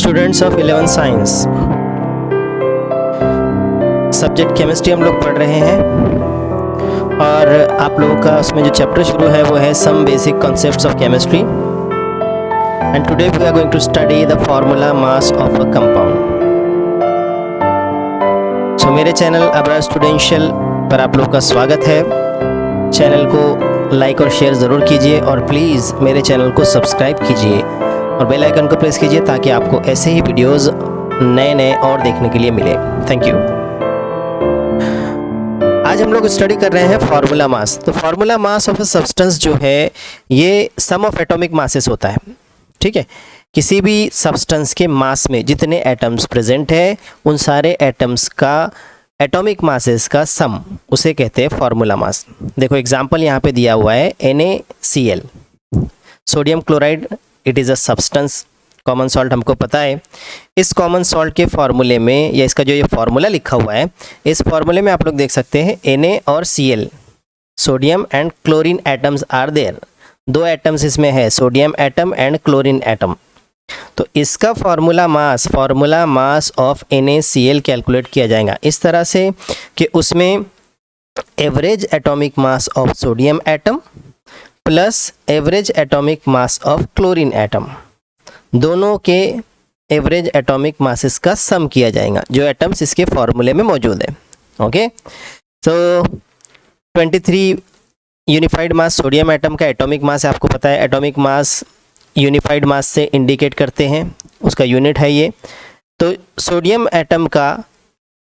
Students of 11th science, subject chemistry हम लोग पढ़ रहे हैं और आप लोगों का उसमें जो चैप्टर शुरू है वो है some basic concepts of chemistry and today we are going to study the formula mass of a compound. So मेरे चैनल अबरार स्टूडेंशियल पर आप लोगों का स्वागत है। चैनल को लाइक और शेयर ज़रूर कीजिए और प्लीज़ मेरे चैनल को सब्सक्राइब कीजिए और बेल आइकन को प्रेस कीजिए ताकि आपको ऐसे ही वीडियोस नए और देखने के लिए मिले। Thank you. आज हम लोग स्टडी कर रहे हैं फार्मूला मास। तो formula mass of a substance जो है ये सम ऑफ एटॉमिक मासेस होता है। ठीक है, किसी भी सब्सटेंस के मास में जितने एटम्स प्रेजेंट है उन सारे एटम्स का एटॉमिक मासेस का सम, उसे कहते हैं फार्मूला मास। देखो एग्जांपल यहाँ पे दिया हुआ है NaCl, sodium chloride. It is a substance, common salt हमको पता है। इस कॉमन सॉल्ट के फार्मूले में या इसका जो ये फार्मूला लिखा हुआ है, इस फार्मूले में आप लोग देख सकते हैं Na और Cl, sodium and chlorine atoms are there. दो एटम्स इसमें है, sodium atom and chlorine atom. तो इसका formula mass of NaCl calculate किया जाएगा इस तरह से कि उसमें average atomic mass of sodium atom plus average atomic mass of chlorine atom, दोनों के एवरेज एटॉमिक मासेस का सम किया जाएगा जो एटम्स इसके फार्मूले में मौजूद है। ओके, सो 23 यूनिफाइड मास सोडियम एटम का एटॉमिक मास है, आपको पता है। एटॉमिक मास यूनिफाइड मास से इंडिकेट करते हैं, उसका यूनिट है ये। तो सोडियम एटम का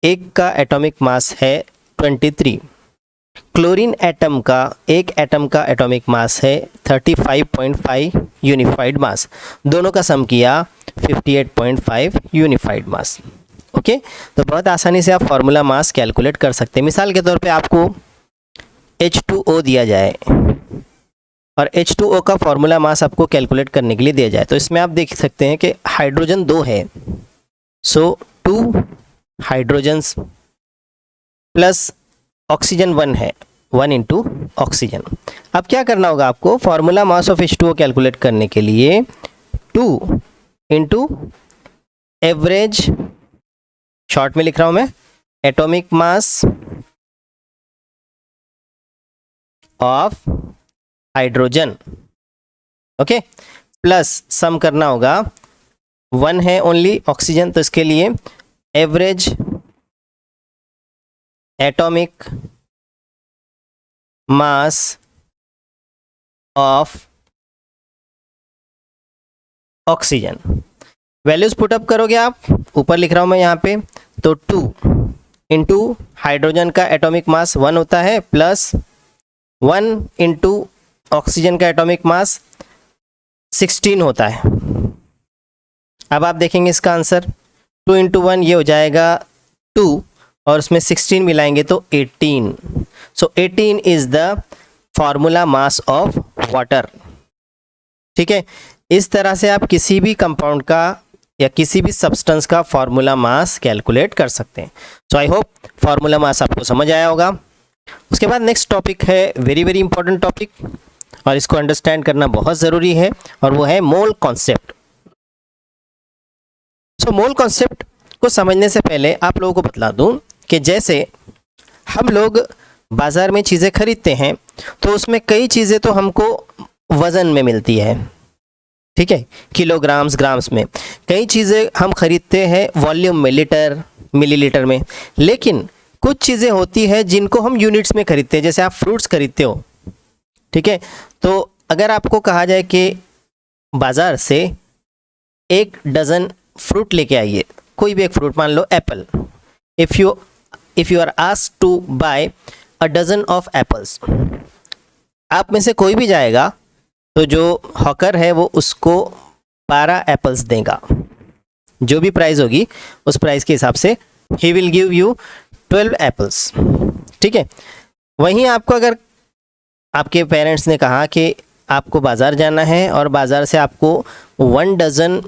एक का एटॉमिक मास है 23, क्लोरीन एटम का एक एटम का एटॉमिक मास है 35.5 यूनिफाइड मास, दोनों का सम किया 58.5 यूनिफाइड मास। ओके, तो बहुत आसानी से आप फार्मूला मास कैलकुलेट कर सकते हैं। मिसाल के तौर पे आपको H2O दिया जाए और H2O का फार्मूला मास आपको कैलकुलेट करने के लिए दिया जाए, तो इसमें आप देख सकते हैं कि हाइड्रोजन 2 है, सो 2 हाइड्रोजन्स प्लस ऑक्सीजन 1 है, 1 इंटू ऑक्सीजन। अब क्या करना होगा आपको, formula mass of H2O calculate करने के लिए 2 इंटू एवरेज, शॉर्ट में लिख रहा हूं मैं, atomic mass of hydrogen. Okay, plus sum करना होगा, 1 है ओनली ऑक्सीजन, तो इसके लिए average atomic mass of oxygen. Values put up करोगे आप, ऊपर लिख रहा हूं मैं यहाँ पे, तो 2 इंटू हाइड्रोजन का एटॉमिक मास 1 होता है प्लस 1 इंटू ऑक्सीजन का एटॉमिक मास 16 होता है। अब आप देखेंगे इसका आंसर 2 इंटू 1 ये हो जाएगा 2 और उसमें 16 मिलाएंगे तो 18। सो 18 is the formula mass of water. ठीक है, इस तरह से आप किसी भी कंपाउंड का या किसी भी सब्सटेंस का फार्मूला मास कैलकुलेट कर सकते हैं। सो आई होप फार्मूला मास आपको समझ आया होगा। उसके बाद नेक्स्ट टॉपिक है वेरी वेरी इंपॉर्टेंट टॉपिक और इसको अंडरस्टैंड करना बहुत ज़रूरी है और वो है मोल कॉन्सेप्ट। सो मोल कॉन्सेप्ट को समझने से पहले आप लोगों को बतला दूं कि जैसे हम लोग बाज़ार में चीज़ें खरीदते हैं तो उसमें कई चीज़ें तो हमको वज़न में मिलती है, ठीक है, किलोग्राम्स ग्राम्स में। कई चीज़ें हम खरीदते हैं वॉल्यूम में, लीटर मिलीलीटर में। लेकिन कुछ चीज़ें होती है जिनको हम यूनिट्स में खरीदते हैं, जैसे आप फ्रूट्स खरीदते हो। ठीक है, तो अगर आपको कहा जाए कि बाज़ार से 1 डज़न फ्रूट लेके आइए, कोई भी एक फ्रूट, मान लो Apple, if you are asked to buy a dozen of apples, आप में से कोई भी जाएगा तो जो हॉकर है वो उसको 12 एप्पल्स देगा, जो भी प्राइस होगी उस प्राइस के हिसाब से he will give you 12 apples. ठीक है, वहीं आपको अगर आपके पेरेंट्स ने कहा कि आपको बाज़ार जाना है और बाज़ार से आपको 1 डज़न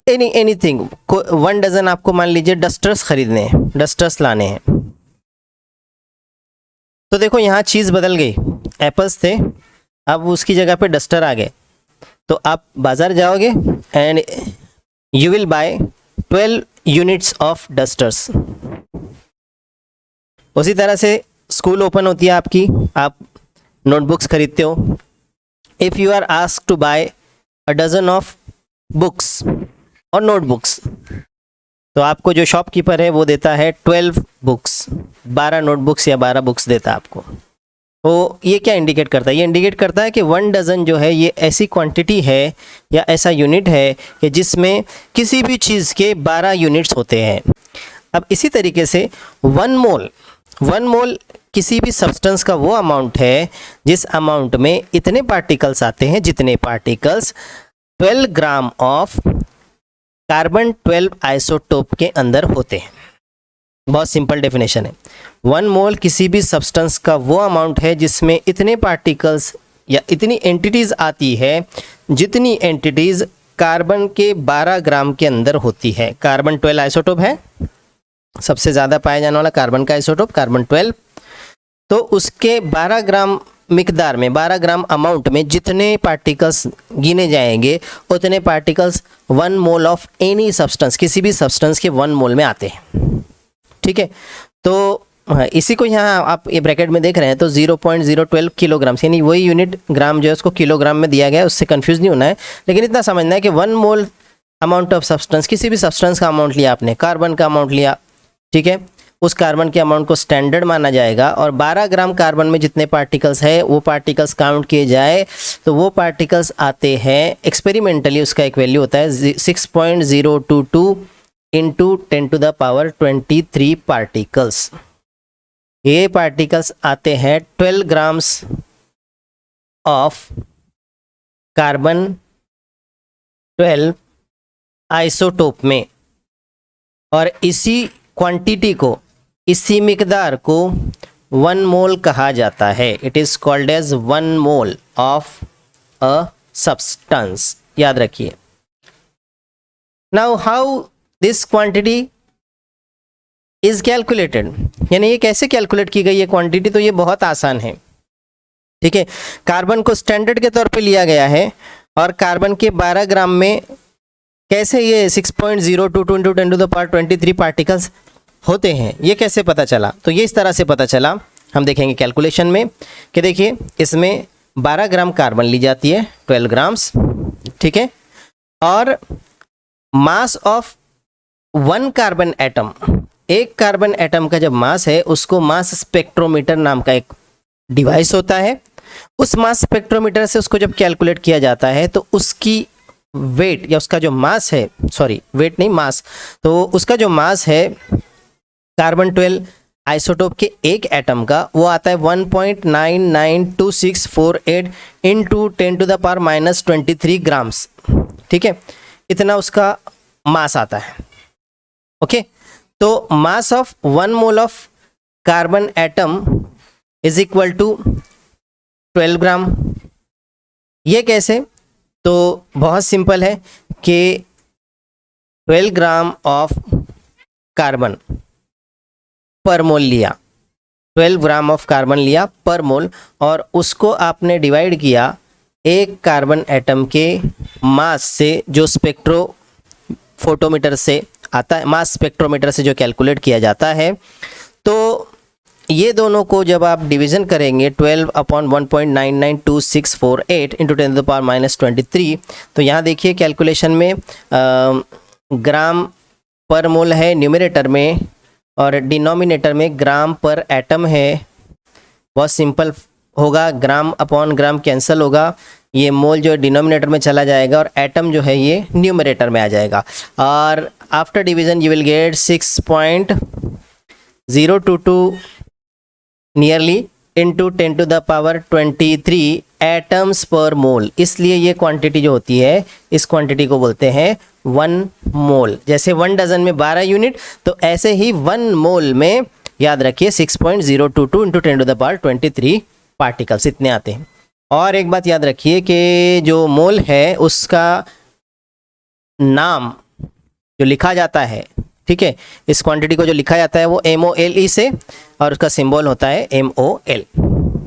एनीथिंग 1 डज़न आपको मान लीजिए डस्टर्स खरीदने हैं, डस्टर्स लाने हैं, तो देखो यहाँ चीज़ बदल गई। एप्पल्स थे, अब उसकी जगह पे डस्टर आ गए। तो आप बाज़ार जाओगे and you will buy 12 units of dusters. उसी तरह से स्कूल ओपन होती है आपकी, आप नोटबुक्स खरीदते हो. If you are asked to buy a dozen of books or notebooks, तो आपको जो शॉपकीपर है वो देता है 12 बुक्स, 12 नोटबुक्स या 12 बुक्स देता है आपको. तो ये क्या इंडिकेट करता है? ये इंडिकेट करता है कि 1 डज़न जो है ये ऐसी क्वांटिटी है या ऐसा यूनिट है कि जिसमें किसी भी चीज़ के 12 यूनिट्स होते हैं. अब इसी तरीके से 1 मोल किसी भी सब्सटेंस का वो अमाउंट है जिस अमाउंट में इतने पार्टिकल्स आते हैं जितने particles 12 gram of carbon 12 isotope के अंदर होते हैं. बहुत सिंपल डेफिनेशन है. 1 मोल किसी भी सब्सटेंस का वो अमाउंट है जिसमें इतने पार्टिकल्स या इतनी एंटिटीज़ आती है जितनी एंटिटीज़ कार्बन के 12 ग्राम के अंदर होती है. कार्बन 12 आइसोटोप है, सबसे ज़्यादा पाया जाने वाला कार्बन का आइसोटोप कार्बन 12. तो उसके 12 ग्राम मिकदार में, 12 ग्राम अमाउंट में जितने पार्टिकल्स गिने जाएंगे उतने particles 1 mole of any substance, किसी भी सब्सटेंस के 1 मोल में आते हैं. ठीक है. तो इसी को यहाँ आप ये ब्रैकेट में देख रहे हैं तो 0.012 किलोग्राम, यानी वही यूनिट ग्राम जो है उसको किलोग्राम में दिया गया है, उससे कंफ्यूज नहीं होना है. लेकिन इतना समझना है कि 1 मोल अमाउंट ऑफ सब्सटेंस, किसी भी सब्सटेंस का अमाउंट लिया आपने, कार्बन का अमाउंट लिया, ठीक है, उस कार्बन के अमाउंट को स्टैंडर्ड माना जाएगा और 12 ग्राम कार्बन में जितने पार्टिकल्स है वो पार्टिकल्स काउंट किए जाए तो वो पार्टिकल्स आते हैं एक्सपेरिमेंटली, उसका एक वैल्यू होता है 6.022 into 10 to the power 23 particles. ये पार्टिकल्स आते हैं 12 ग्राम्स ऑफ कार्बन 12 आइसोटोप में, और इसी क्वांटिटी को, इसी मिकदार को 1 मोल कहा जाता है. It is called as 1 mole of a substance. याद रखिए. Now how this quantity is calculated, यानी ये कैसे कैलकुलेट की गई है क्वांटिटी? तो ये बहुत आसान है. ठीक है. कार्बन को स्टैंडर्ड के तौर पे लिया गया है और कार्बन के 12 ग्राम में कैसे ये 6.022 into 10 to the power 23 particles होते हैं, ये कैसे पता चला? तो ये इस तरह से पता चला, हम देखेंगे कैलकुलेशन में कि देखिए इसमें 12 ग्राम कार्बन ली जाती है, 12 ग्राम्स, ठीक है, और मास ऑफ 1 कार्बन एटम, एक कार्बन एटम का जब मास है उसको मास स्पेक्ट्रोमीटर नाम का एक डिवाइस होता है. उस मास स्पेक्ट्रोमीटर से उसको जब कैलकुलेट किया जाता है तो उसकी वेट या उसका जो मास है, सॉरी वेट नहीं मास, तो उसका जो मास है कार्बन 12 आइसोटोप के एक एटम का वो आता है 1.992648 into 10 to the power -23 grams. ठीक है, इतना उसका मास आता है. ओके. तो mass of 1 mole of carbon atom is equal to 12 gram. ये कैसे? तो बहुत सिंपल है कि 12 ग्राम ऑफ कार्बन पर मोल लिया, 12 ग्राम ऑफ कार्बन लिया पर मोल, और उसको आपने डिवाइड किया एक कार्बन एटम के मास से जो स्पेक्ट्रोफोटोमीटर से आता है, मास स्पेक्ट्रोमीटर से जो कैलकुलेट किया जाता है. तो ये दोनों को जब आप डिवीज़न करेंगे 12/1.992648 इंटू 10 to the power -23, तो यहाँ देखिए कैलकुलेशन में ग्राम पर मोल है न्यूमरेटर में और डिनोमिनेटर में ग्राम पर एटम है. बहुत सिंपल होगा, ग्राम अपॉन ग्राम कैंसिल होगा, ये मोल जो डिनोमिनेटर में चला जाएगा और एटम जो है ये न्यूमरेटर में आ जाएगा. और after division you will get 6.022 nearly into 10 to the power 23 atoms per mole. इसलिए ये क्वांटिटी जो होती है इस क्वांटिटी को बोलते हैं 1 मोल. जैसे 1 डजन में 12 यूनिट, तो ऐसे ही 1 मोल में याद रखिए 6.022 into 10 to the power 23 particles इतने आते हैं. और एक बात याद रखिए कि जो मोल है उसका नाम जो लिखा जाता है, ठीक है, इस क्वांटिटी को जो लिखा जाता है वो MOLE से, और उसका सिंबल होता है MOL.